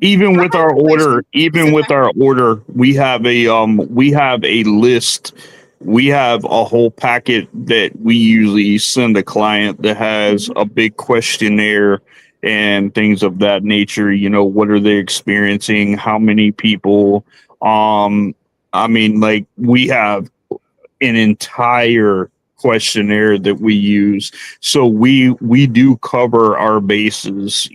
Even with our order, we have a list. We have a whole packet that we usually send a client that has a big questionnaire and things of that nature. What are they experiencing? How many people? I mean, like, we have an entire questionnaire that we use, so we do cover our bases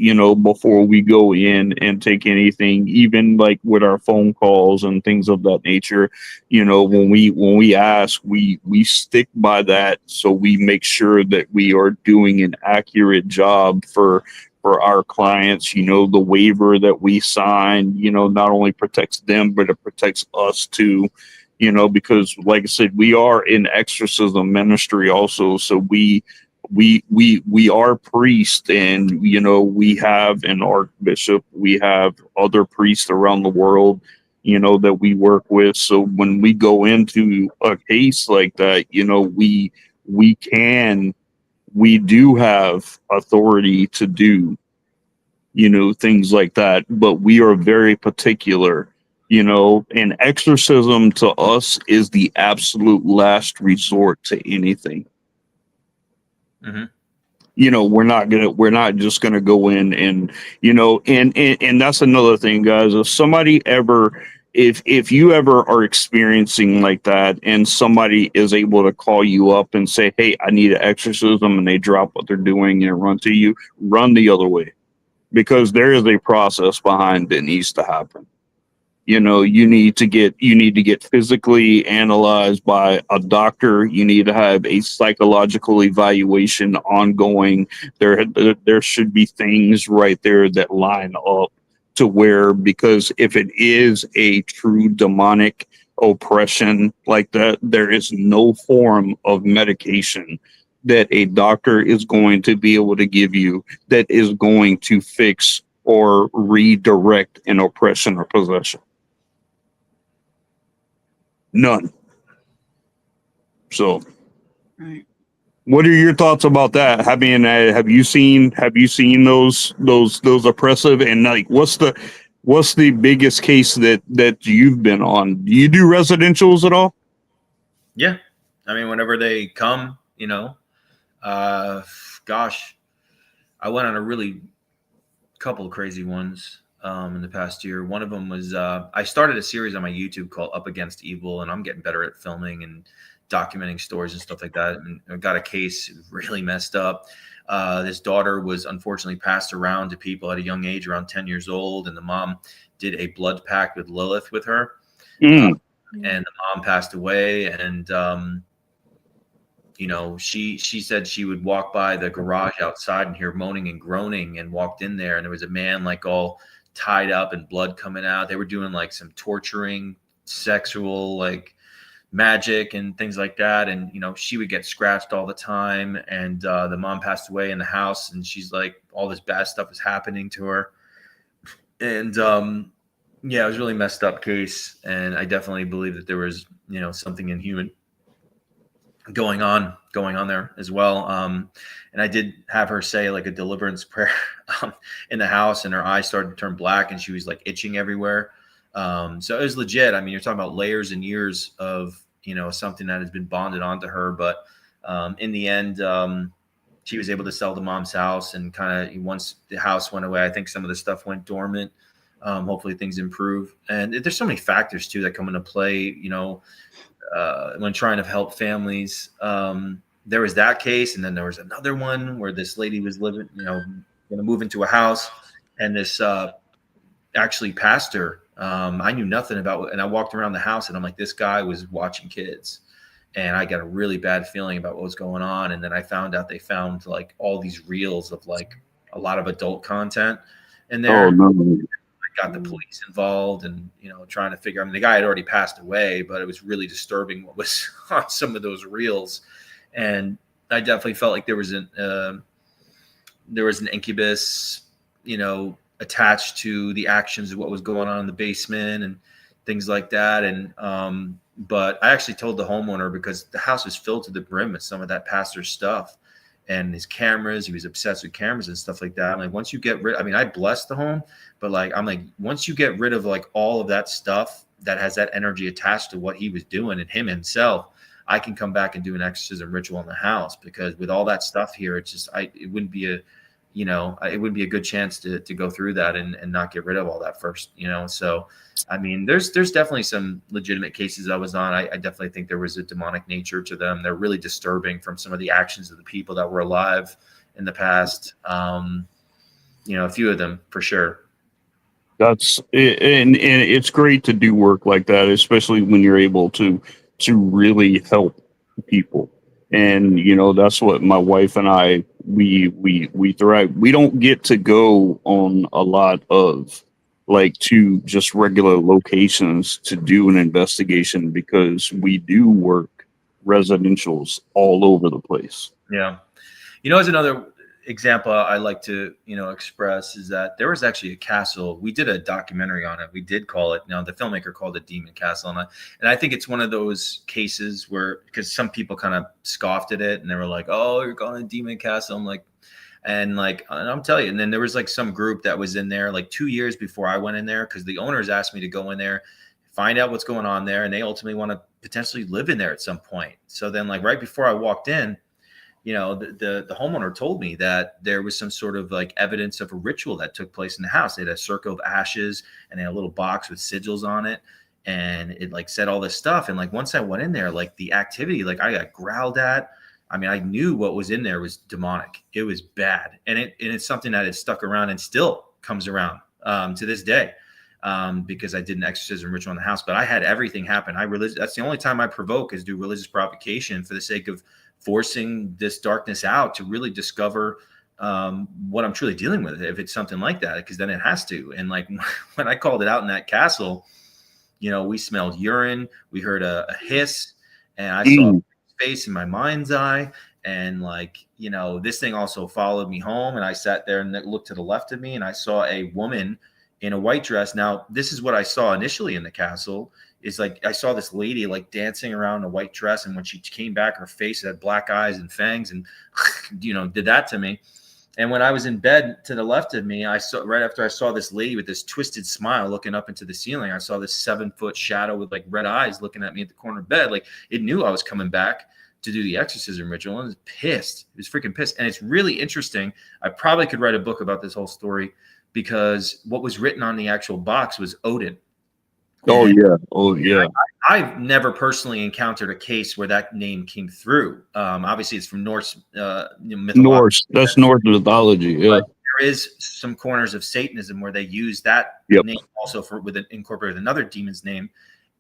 before we go in and take anything, even like with our phone calls and things of that nature. When we ask, we stick by that, so we make sure that we are doing an accurate job for our clients. The waiver that we sign, not only protects them, but it protects us too. Because like I said, we are in exorcism ministry also. So we are priests, and, we have an archbishop, we have other priests around the world, that we work with. So when we go into a case like that, we do have authority to do, things like that. But we are very particular, and exorcism to us is the absolute last resort to anything. Mm-hmm. We're not just gonna go in and, and that's another thing, guys. If you ever are experiencing like that and somebody is able to call you up and say, hey, I need an exorcism, and they drop what they're doing and run to you, run the other way, because there is a process behind that needs to happen. You need to get physically analyzed by a doctor. You need to have a psychological evaluation ongoing. There should be things right there that line up to where, because if it is a true demonic oppression like that, there is no form of medication that a doctor is going to be able to give you that is going to fix or redirect an oppression or possession. None. So, right. What are your thoughts about that? Have you seen those oppressive, and like what's the biggest case that you've been on? Do you do residentials at all? Yeah, I mean, whenever they come, gosh, I went on a really couple of crazy ones in the past year. One of them was I started a series on my YouTube called Up Against Evil, and I'm getting better at filming and documenting stories and stuff like that. And I got a case really messed up. This daughter was unfortunately passed around to people at a young age, around 10 years old, and the mom did a blood pact with Lilith with her. And the mom passed away, and she said she would walk by the garage outside and hear moaning and groaning, and walked in there, and there was a man like all tied up and blood coming out. They were doing like some torturing sexual like magic and things like that, and she would get scratched all the time, and the mom passed away in the house, and she's like, all this bad stuff is happening to her. And yeah, it was a really messed up case, and I definitely believe that there was something inhuman going on there as well. And I did have her say like a deliverance prayer in the house, and her eyes started to turn black, and she was like itching everywhere. So it was legit. I mean, you're talking about layers and years of something that has been bonded onto her. But in the end, she was able to sell the mom's house, and kind of once the house went away, I think some of the stuff went dormant. Hopefully things improve. And there's so many factors too that come into play, when trying to help families. There was that case, and then there was another one where this lady was living, going to move into a house, and this actually pastor, I knew nothing about, and I walked around the house, and I'm like, this guy was watching kids, and I got a really bad feeling about what was going on. And then I found out they found like all these reels of like a lot of adult content in there. Oh, no. I got the police involved, and trying to figure. I mean, the guy had already passed away, but it was really disturbing what was on some of those reels. And I definitely felt like there was an incubus, attached to the actions of what was going on in the basement and things like that. And but I actually told the homeowner, because the house was filled to the brim with some of that pastor's stuff and his cameras. He was obsessed with cameras and stuff like that. I'm like, once you get rid, I mean, I blessed the home, but like, I'm like, once you get rid of like all of that stuff that has that energy attached to what he was doing and him himself, I can come back and do an exorcism ritual in the house. Because with all that stuff here, it's just, it wouldn't be a good chance to go through that and not get rid of all that first, So, I mean, there's definitely some legitimate cases I was on. I definitely think there was a demonic nature to them. They're really disturbing from some of the actions of the people that were alive in the past. A few of them for sure. That's and it's great to do work like that, especially when you're able to really help people. And that's what my wife and I we thrive. We don't get to go on a lot of like to just regular locations to do an investigation, because we do work residentials all over the place. Yeah. As another example I like to, express is that there was actually a castle. We did a documentary on it. We did call it, the filmmaker called it Demon Castle. And I think it's one of those cases where, because some people kind of scoffed at it and they were like, oh, you're calling it Demon Castle. I'm like, And like, and I'm telling you, and then there was like some group that was in there like 2 years before I went in there, because the owners asked me to go in there, find out what's going on there, and they ultimately want to potentially live in there at some point. So then, like right before I walked in, you know, the homeowner told me that there was some sort of like evidence of a ritual that took place in the house. They had a circle of ashes and they had a little box with sigils on it, and it like said all this stuff. And like once I went in there, like the activity, like I got growled at. I mean, I knew what was in there was demonic. It was bad, and it's something that had stuck around and still comes around to this day, because I did an exorcism ritual in the house. But I had everything happen. That's the only time I provoke, is do religious provocation for the sake of forcing this darkness out to really discover what I'm truly dealing with, if it's something like that, because then it has to. And like when I called it out in that castle, you know, we smelled urine, we heard a hiss, and I saw face in my mind's eye. And like, you know, this thing also followed me home, and I sat there and looked to the left of me, and I saw a woman in a white dress. Now, this is what I saw initially in the castle, is like I saw this lady like dancing around in a white dress, and when she came back, her face had black eyes and fangs, and you know, did that to me. And when I was in bed to the left of me, I saw, right after I saw this lady with this twisted smile looking up into the ceiling, I saw this 7-foot shadow with like red eyes looking at me at the corner of bed. Like it knew I was coming back to do the exorcism ritual, and it was pissed. It was freaking pissed. And it's really interesting. I probably could write a book about this whole story, because what was written on the actual box was Odin. Oh yeah. I've never personally encountered a case where that name came through. Obviously, it's from Norse mythology. Norse. That's Norse mythology. Yeah. But there is some corners of Satanism where they use that name also for with incorporated another demon's name,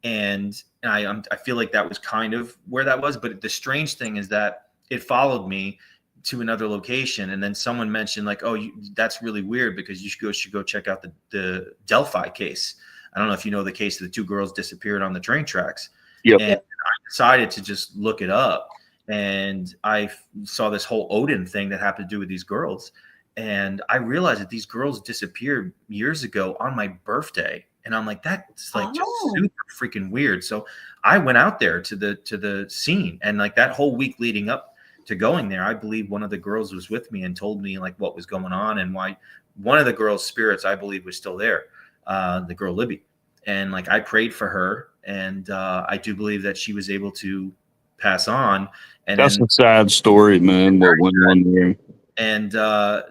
and I feel like that was kind of where that was. But the strange thing is that it followed me to another location, and then someone mentioned like, "Oh, that's really weird, because you should go check out the Delphi case." I don't know if you know the case of the 2 girls disappeared on the train tracks. Yep. And I decided to just look it up, and I saw this whole Odin thing that happened to do with these girls. And I realized that these girls disappeared years ago on my birthday. And I'm like, that's like just super freaking weird. So I went out there to the scene, and like that whole week leading up to going there, I believe one of the girls was with me and told me like what was going on, and why one of the girls' spirits, I believe, was still there. The girl Libby. And like I prayed for her, and I do believe that she was able to pass on. And that's a sad story, man. What went on there? And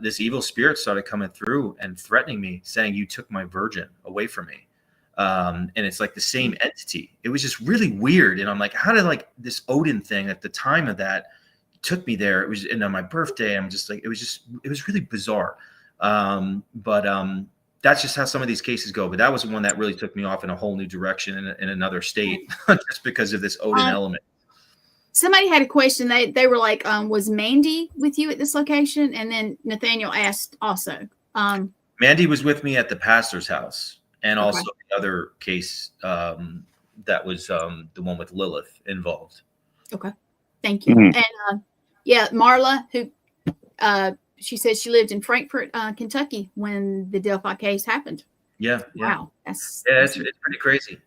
this evil spirit started coming through and threatening me, saying, "You took my virgin away from me." And it's like the same entity. It was just really weird. And I'm like, how did like this Odin thing at the time of that took me there? It was, and on my birthday, I'm just like, it was really bizarre. That's just how some of these cases go. But that was one that really took me off in a whole new direction in another state, just because of this Odin element. Somebody had a question. They were like, was Mandy with you at this location? And then Nathaniel asked also. Mandy was with me at the pastor's house, and also the other case that was the one with Lilith involved. Okay. Thank you. And Marla, who she says she lived in Frankfort, Kentucky when the Delphi case happened. Yeah. Wow. It's pretty crazy.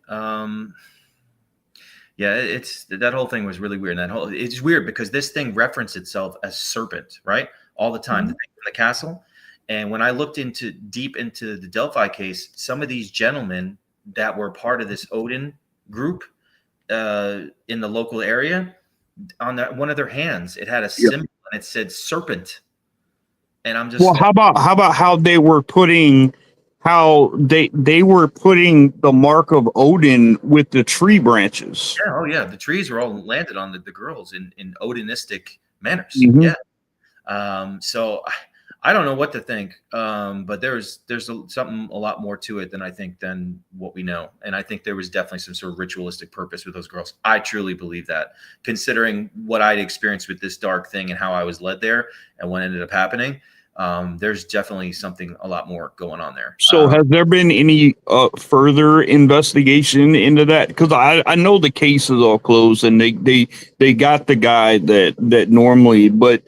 It's that whole thing was really weird. And it's weird because this thing referenced itself as serpent, right? All the time. The thing in the castle. And when I looked deep into the Delphi case, some of these gentlemen that were part of this Odin group in the local area, on one of their hands, it had a symbol and it said serpent. And I'm just how about how they were putting they were putting the mark of Odin with the tree branches. Yeah, the trees were all landed on the girls in Odinistic manners. So I don't know what to think, but there's something a lot more to it than what we know. And I think there was definitely some sort of ritualistic purpose with those girls. I truly believe that, considering what I'd experienced with this dark thing and how I was led there and what ended up happening. There's definitely something a lot more going on there. So has there been any further investigation into that? Because I know the case is all closed and they got the guy that normally, but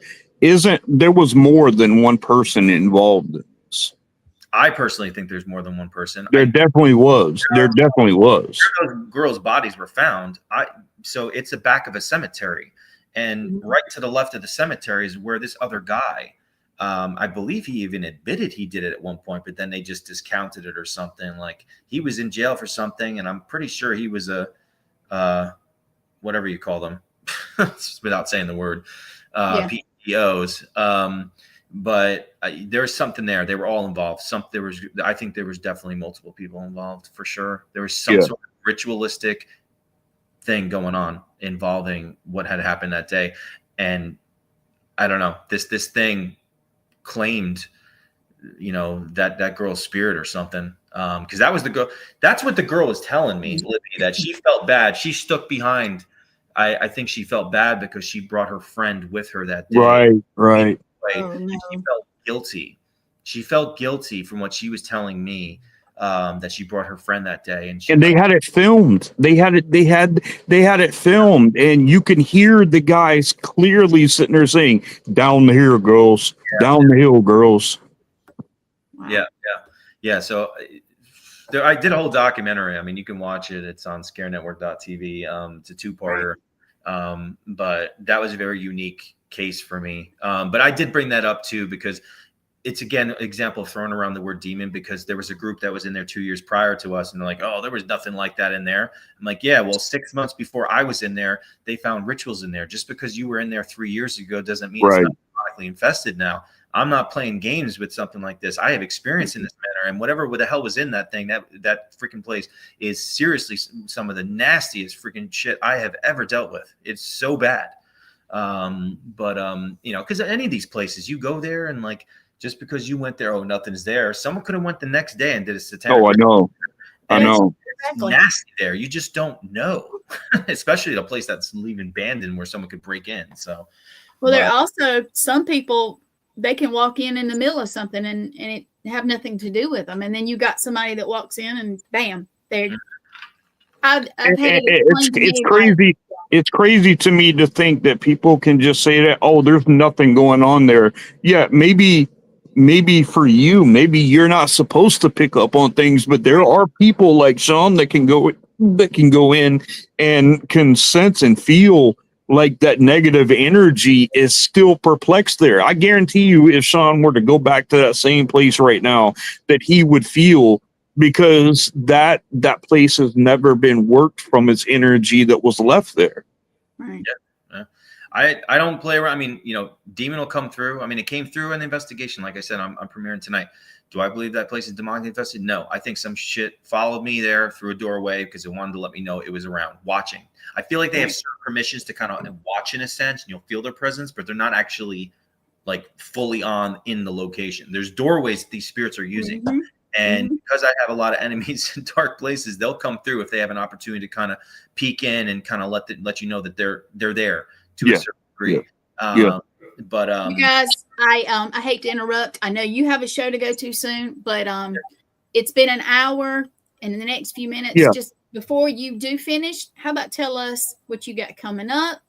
there was more than one person involved in this? I personally think there's more than one person. There definitely was. Those girls' bodies were found. So it's the back of a cemetery, and right to the left of the cemetery is where this other guy I believe he even admitted he did it at one point, but then they just discounted it or something. Like he was in jail for something, and I'm pretty sure he was a whatever you call them, without saying the word, PEOs. But there's something there. They were all involved. I think there was definitely multiple people involved for sure. There was some sort of ritualistic thing going on involving what had happened that day, and I don't know. This thing claimed, that girl's spirit or something. Because that was the girl. That's what the girl was telling me, Libby, that she felt bad. She stuck behind. I think she felt bad because she brought her friend with her that day. Right. Oh, no. She felt guilty. She felt guilty from what she was telling me, that she brought her friend that day, and they had it filmed. They had it filmed, and you can hear the guys clearly sitting there saying, "Down the hill, girls. Down the hill, girls." Wow. Yeah. So I did a whole documentary. I mean, you can watch it. It's on scarenetwork.tv. It's a two-parter. But that was a very unique case for me. But I did bring that up too, because it's, again, an example of throwing around the word demon, because there was a group that was in there 2 years prior to us, and they're like, oh, there was nothing like that in there. I'm like, yeah, well, 6 months before I was in there, they found rituals in there. Just because you were in there 3 years ago doesn't mean it's not demonically infested now. I'm not playing games with something like this. I have experience in this manner, and whatever the hell was in that thing, that freaking place is seriously some of the nastiest freaking shit I have ever dealt with. It's so bad. Because any of these places, you go there and like, just because you went there, oh, nothing's there. Someone could have went the next day and did a satanic. Oh, I know. It's nasty there. You just don't know, especially at a place that's even abandoned where someone could break in. So, there are also some people, they can walk in the middle of something and it have nothing to do with them, and then you got somebody that walks in and bam, they're. I've had it's crazy. It's crazy to me to think that people can just say that, oh, there's nothing going on there. Yeah, maybe for you, maybe you're not supposed to pick up on things, but there are people like Sean that can go in and can sense and feel like that negative energy is still perplexed there. I guarantee you, if Sean were to go back to that same place right now, that he would feel, because that place has never been worked from its energy that was left there. Right. Yeah. I don't play around. I mean, demon will come through. I mean, it came through in the investigation. Like I said, I'm premiering tonight. Do I believe that place is demonically infested? No. I think some shit followed me there through a doorway because it wanted to let me know it was around watching. I feel like they have certain permissions to kind of watch in a sense, and you'll feel their presence, but they're not actually like fully on in the location. There's doorways that these spirits are using. Mm-hmm. And because I have a lot of enemies in dark places, they'll come through if they have an opportunity to kind of peek in and kind of let you know that they're there to a certain degree. But you guys, I hate to interrupt. I know you have a show to go to soon, but it's been an hour, and in the next few minutes, just before you do finish, how about tell us what you got coming up,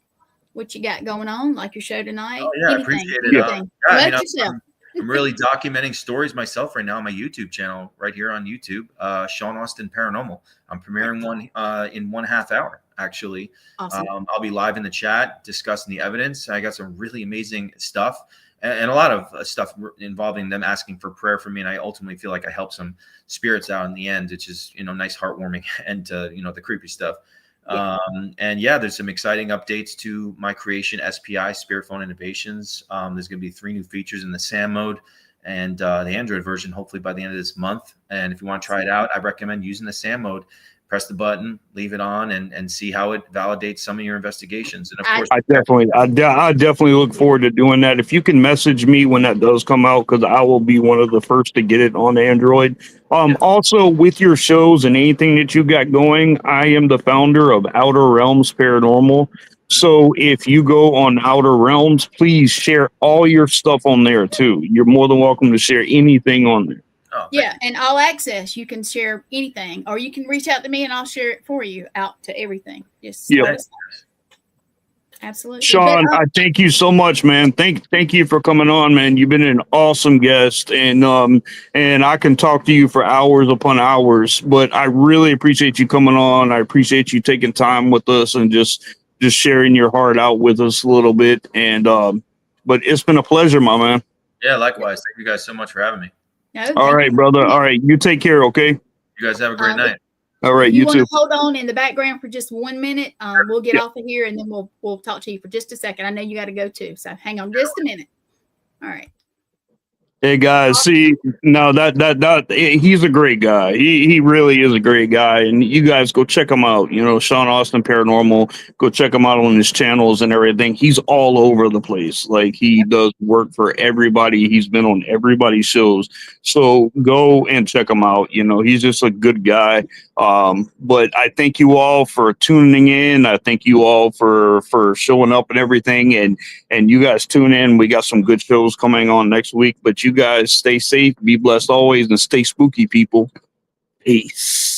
what you got going on, like your show tonight? Oh yeah, anything, I appreciate it. Promote yourself. I'm really documenting stories myself right now on my YouTube channel, right here on YouTube, Sean Austin Paranormal. I'm premiering one in 1.5 hour, actually. Awesome. I'll be live in the chat discussing the evidence. I got some really amazing stuff and a lot of stuff involving them asking for prayer for me. And I ultimately feel like I helped some spirits out in the end, which is, nice, heartwarming end to, the creepy stuff. There's some exciting updates to my creation, SPI, Spirit Phone Innovations. There's going to be 3 new features in the SAM mode and the Android version, hopefully by the end of this month. And if you want to try it out, I recommend using the SAM mode. Press the button, leave it on, and see how it validates some of your investigations. And of course, I definitely look forward to doing that. If you can message me when that does come out, because I will be one of the first to get it on Android. Also, with your shows and anything that you got going, I am the founder of Outer Realms Paranormal. So if you go on Outer Realms, please share all your stuff on there too. You're more than welcome to share anything on there. Oh, and all access. You can share anything, or you can reach out to me and I'll share it for you out to everything. Absolutely. Sean, I thank you so much, man. Thank you for coming on, man. You've been an awesome guest, and I can talk to you for hours upon hours, but I really appreciate you coming on. I appreciate you taking time with us and just sharing your heart out with us a little bit. And but it's been a pleasure, my man. Yeah, likewise. Thank you guys so much for having me. No, All right, brother. All right. You take care, okay? You guys have a great night. All right, if you want too. to hold on in the background for just 1 minute, we'll get off of here and then we'll talk to you for just a second. I know you got to go too, so hang on just a minute. All right. Hey guys, see, no, that he's a great guy. He really is a great guy, and you guys go check him out. You know, Sean Austin Paranormal. Go check him out on his channels and everything. He's all over the place. Like he does work for everybody. He's been on everybody's shows. So go and check him out. You know, he's just a good guy. But I thank you all for tuning in. I thank you all for showing up and everything. And you guys tune in. We got some good shows coming on next week. But you guys stay safe, be blessed always, and stay spooky, people. Peace.